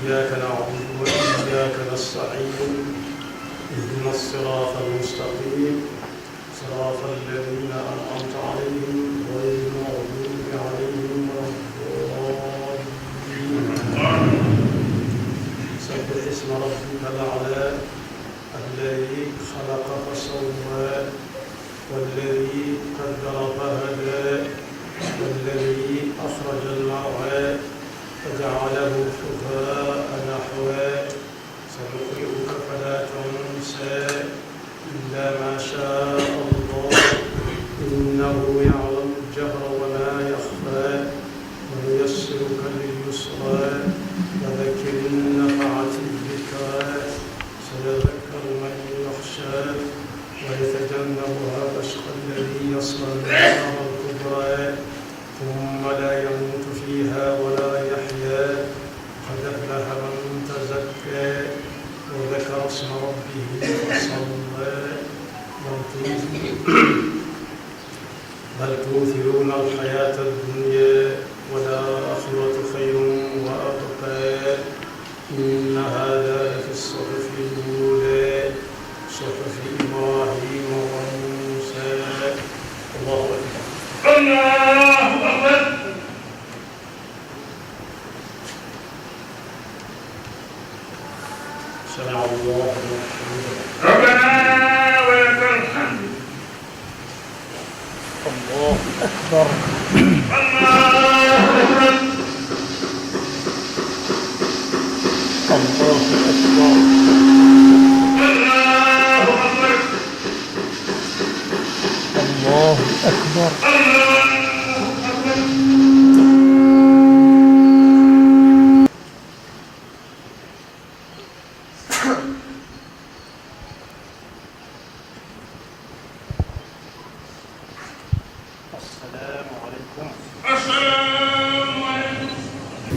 إياك نعبد وإياك نستعين اهدنا الصراط المستقيم صراط الذين أنعمت عليهم غير المغضوب عليهم ولا الضالين. سبح اسم ربك الأعلى الذي خلق فسوى والذي قدر فهدى والذي أخرج المرعى فجعله حفاء نحوا سنقرئك فلا تنسى إلا ما شاء الله إنه يعلم الجهر وما يخفى ونيسرك لليسرى وذكر النفعة الذكرى سيذكر من يخشى ويتجنبها الأشقى الذي يصلى النار الكبرى ثم لا يموت فيها ولا يحيا قد أفلح من تزكى وذكر اسم ربه فصلى بل تؤثرون الحياة الدنيا والآخرة خير وأبقى إن هذا لفي الصحف الأولى صحف إبراهيم وموسى. الله أكبر. الله أكبر. سمع الله لمن حمده. ربنا ولك الحمد. الله أكبر. الله أكبر. الله أكبر. الله أكبر. الله أكبر.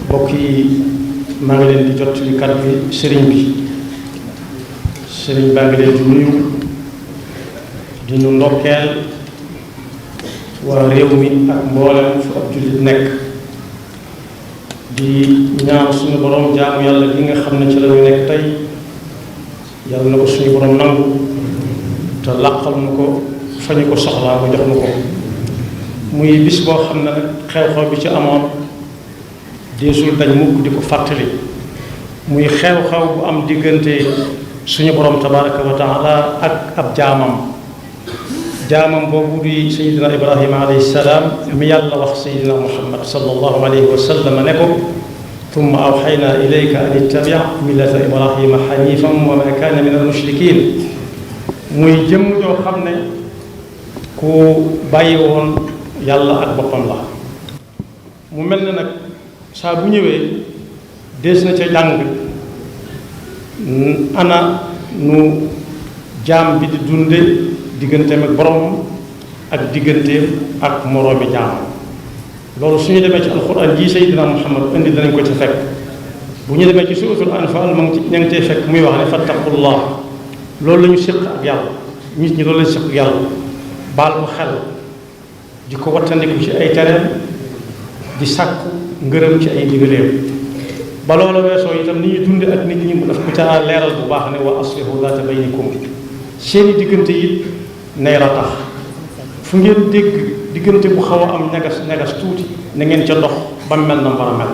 mbokk yi maa ngi leen di jottali kàddu bi sëriñ baa ngi leen di nuyu di nu ndokkeel waa réew mi ak mboolem fu ab jullit nekk di ñaan suñu borom jaamu yàlla gi nga xam ne ci la ñu nekk tey yàlla na ko suñu borom nangu te làqal na ko fa ñu ko soxlaa mu jox na ko muy bis boo xam ne nag xew-xew bi ci amoon deesul dañ mukk di ko fàttali muy xew-xew bu am diggante suñu borom tabaraka wa taala ak ab jaamam boobu di sayidina ibrahima alayhi salaam mi yàlla wax sayidina muhammad sallallahu alayhi wa sallam ne ko thumma awxayna ilayka an ittabi millata ibrahima xanifan wa ma kaana min almushrikin muy jëmm joo xam ne ku bàyyi woon yàlla ak boppam la mu mel ne nag saa bu ñëwee dees na ca jàng ana nu jaam bi di dunde digganteem ak boromam ak digganteem ak moroomi jaam loolu su ñu demee ci alxuraan ji Seydina Muhammad indi danañ ko ci fekk bu ñu demee ci suuratul Anfaal ma ngi ña ngi cay fekk muy wax ne fattaqullah loolu la ñu séq ak yàlla nit ñi loolu la ñu séq ak yàlla baal ko xel di ko wattandiku ci ay tereem di sàkku ngërëm ci ay digaleem ba loola weesoo itam ni ñuy dunde ak nit ñi mu daf ko ca leeral bu baax ne wa aslihu zaata baynikum seeni diggante it nay ratax fu ngeen dégg diggante bu xaw a am ñagas tuuti na ngeen ca dox ba mel na war a mel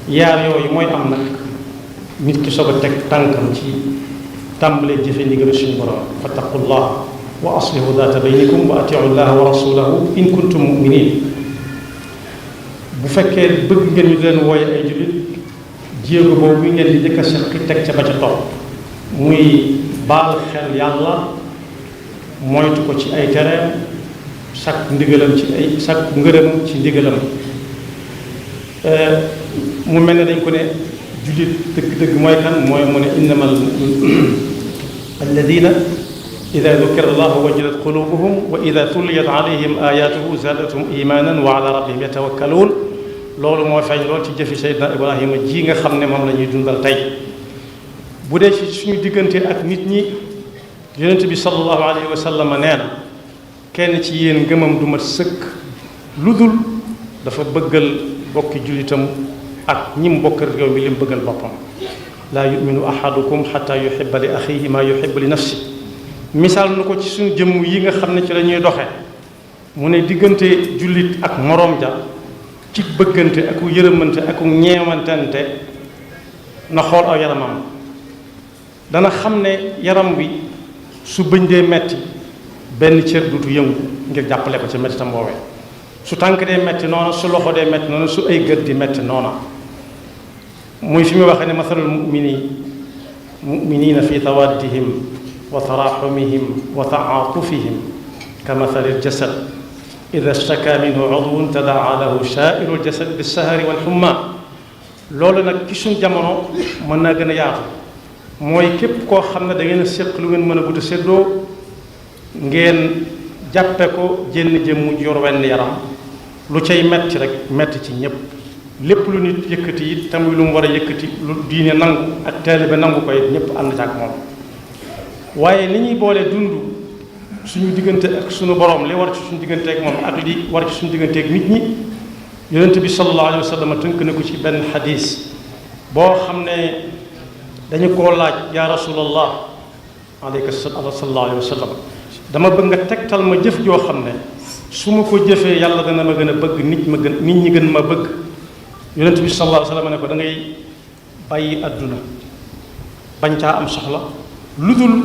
yaar yooyu mooy am nag nit ki soog a teg tànkam ci tàmbalee jëfe ndigal suñu borom fattaqullah wa aslihu zaata baynikum wa atiu llaha wa rasulahu in kuntum muminin bu fekkee bëgg ngeen ñu leen wooye ay jullit jéego boobu ngeen di jëkk a seqi teg ca ba ca topp muy baal xel yàlla moytu ko ci ay tereem sàkk ndigalam ci ay sàkk ngërëm ci ndigalam mu mel ne dañ ko ne jullit dëgg-dëgg mooy kan mooy mu ne innamal alladina ida dukira allahu wajilat qulubuhum wa ida tuliyat alayhim ayatuhu zaadathum imanan wa ala rabbihim yatawakkaluun loolu moo feeñ lool ci jëfi Seydina Ibrahima ji nga xam ne moom la ñuy dundal tey bu dee ci suñu diggante ak nit ñi yonent bi sallallahu alayhi wa sallam nee na kenn ci yéen ngëmam du mat sëkk lu dul dafa bëggal bokki jullitam ak ñi mu bokkal réew mi li mu bëggal boppam laa yuminu ahadukum xata yuhibba li axihi ma yuhibbu li nafsi misaal nu ko ci suñu jëmm yi nga xam ne ci la ñuy doxe mu ne diggante jullit ak moroom ja ci bëggante ak yërëmante ak ñeewantante na xool aw yaramam dana xam ne yaram wi su bëñ dee metti benn cër duutu yëngu ngir jàppale ko ci mettitam woowee su tànk dee metti noona su loxo dee metti noona su ay gët di metti noona muy fi mu waxee ne mathalul muminina fi tawaddihim wa taraxumihim wa taatufihim ka mathalil jasad ida staka minhu udwun tadaa lahu saairu ljasad bissahari walxumma loolu nag ci suñ jamono mën naa gën a yaatu mooy képp koo xam ne da ngeen a séq lu ngeen mën a gudd séddoo ngeen jàppe ko jénn jëmm yor wenn yaram lu cay metti rek metti ci ñépp lépp lu nit yëkkati it tamit lu mu war a yëkkati lu diine nangu ak taalibe nangu ko it ñépp ànd ak moom waaye ni ñuy boole dund suñu diggante ak suñu borom li war ci suñu diggante ak moom ak li war ci suñu diggante ak nit ñi yonent bi sallallahu alayhi wa sallam tënk na ko ci benn xadis boo xam ne dañu koo laaj yaa rasulallah alayka sallallahu alayhi wa sallam dama bëgg nga tegtal ma jëf joo xam ne su ma ko jëfee yàlla dana ma gën a bëgg nit ñi gën ma bëgg yonent bi sallallahu alayhi wa sallam ne ko da ngay bàyyi àdduna bañ caa am soxla lu dul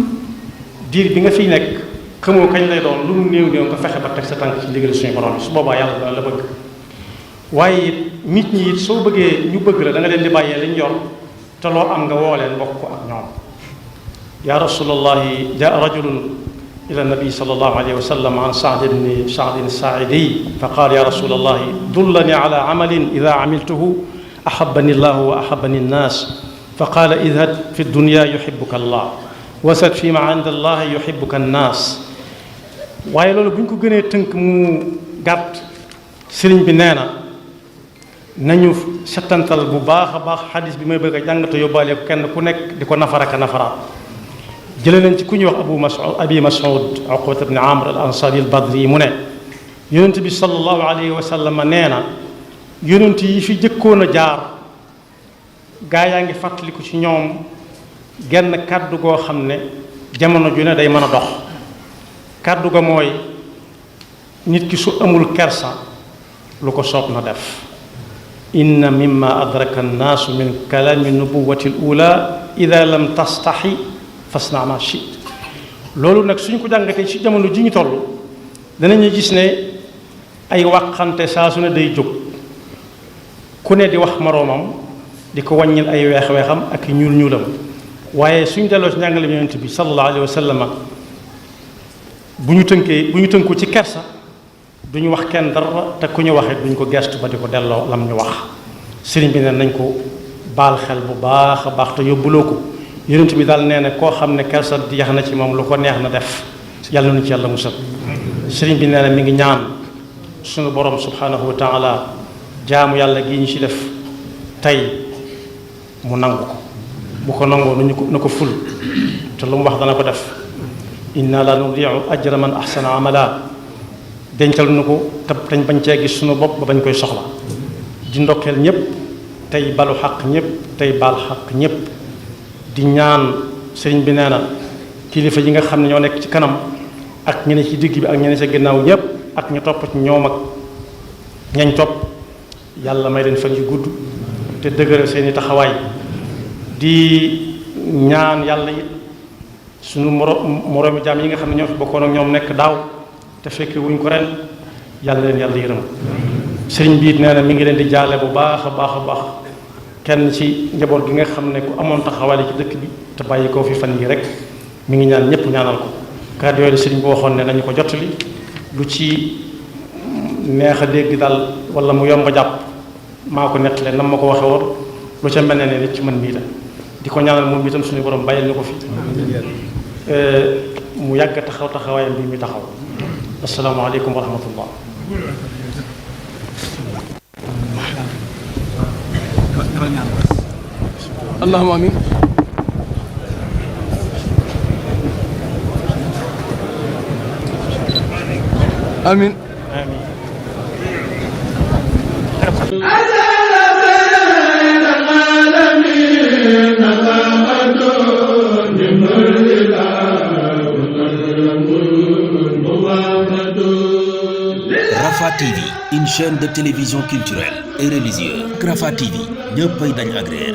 diir bi nga fiy nekk xamoo kañ lay doon lu mu néew néew nga fexe ba teg sa tànk ci ndigal suñu borom bi su boobaa yàlla dana la bëgg waaye nit ñi it soo bëggee ñu bëgg la da nga leen di bàyyee liñ yor te loo am nga woo leen bokk ko ak ñoom ya rasulallahi jaa rajulun ila nabi sallallahu alayhi wa sallam an saadin saaidi fa qaal ya rasulallahi dullani ala amalin ida amiltuhu ahabani llahu wa ahabani nnaas fa qaala idhab fi dunya yuhibuka allah wasad fi ma inda allahi yuhibuka nnaas waaye loolu bu ñu ko gënee tënk mu gàtt sëriñ bi nee na nañu settantal bu baax a baax xadis bi may bëgg a jàngate yóbbaale ko kenn ku nekk di ko nafaraka nafaraat jële nañ ci ku ñuy wax abi mas'ud uqbat ibn amr al ansari al badri mu ne yonent bi sallallahu alayhi wa sallam nee na yonent yi fi jëkkoon a jaar gaa yaa ngi fàttaliku ci ñoom genn kàddu goo xam ne jamono ju ne day mën a dox kàddu ga mooy nit ki su amul kersa lu ko soob na def inna mimma adraka annaasu min kalaami nubuwati l ula ida lam tastaxi fasna ma chit loolu nag suñ ko jàngatee ci jamono ji ñu toll danañu gis ne ay waxante saa su ne day jóg ku ne di wax moroomam di ko wàññil ay weex-weexam ak ñuul-ñuulam waaye suñ delloo ci njàngale yonent bi sallallahu alayhi wa sallam bu ñu tënku ci kersa duñu wax kenn dara te ku ñu waxee duñ ko gestu ba di ko delloo lam ñu wax sëriñ bi ne nañ ko baal xel bu baax a baax te yóbbuloo ko yonent bi daal nee na koo xam ne kersa yax na ci moom lu ko neex na def yàlla na ci yàlla musal sëriñ bi nee na mi ngi ñaan suñu borom subhanahu wa taala jaamu yàlla gi ñu ci def tey mu nangu ko bu ko nangoo na ko ful te lu mu wax dana ko def inna la nudiu ajra man ahsana amala dencal nu ko te dañ bañ cee gis suñu bopp ba bañ koy soxla di ndokkeel ñépp tey balu xaq ñépp tey baal xaq ñépp di ñaan sëriñ bi nee na kilifa yi nga xam ne ñoo nekk ci kanam ak ñene ci digg bi ak ñene ci ginnaaw ñépp ak ñu topp ci ñoom ak ñañ topp yàlla may leen fan yu gudd te dëgëral seeni taxawaay di ñaan yàlla it suñu moroomi jaam yi nga xam ne ñoo fi bokkoon ak ñoom nekk daaw te fekke wuñ ko ren yàlla leen yàlla yërëm sëriñ bi it nee na mi ngi leen di jaale bu baax a baax a baax kenn ci njaboot gi nga xam ne ku amoon taxawaale ci dëkk bi te bàyyi koo fi fan yi rek mi ngi ñaan ñëpp ñaanal ko kàddu yooyu sëriñ bi waxoon ne nañu ko jottali lu ci neex a dégg daal wala mu yomb a jàpp maa ko nettale nam ma ko waxe woon lu ca mel ne nit ci mën mii la di ko ñaanal moom itam suñu borom bàyyil na ko fi mu yàgg taxawaayam bi muy taxaw asalaamaaleykum wa rahmatullah allahumma amin amin amin Rafah TV, une chaîne de télévision culturelle et religieuse. Rafah TV, ñëppay dañ agréer.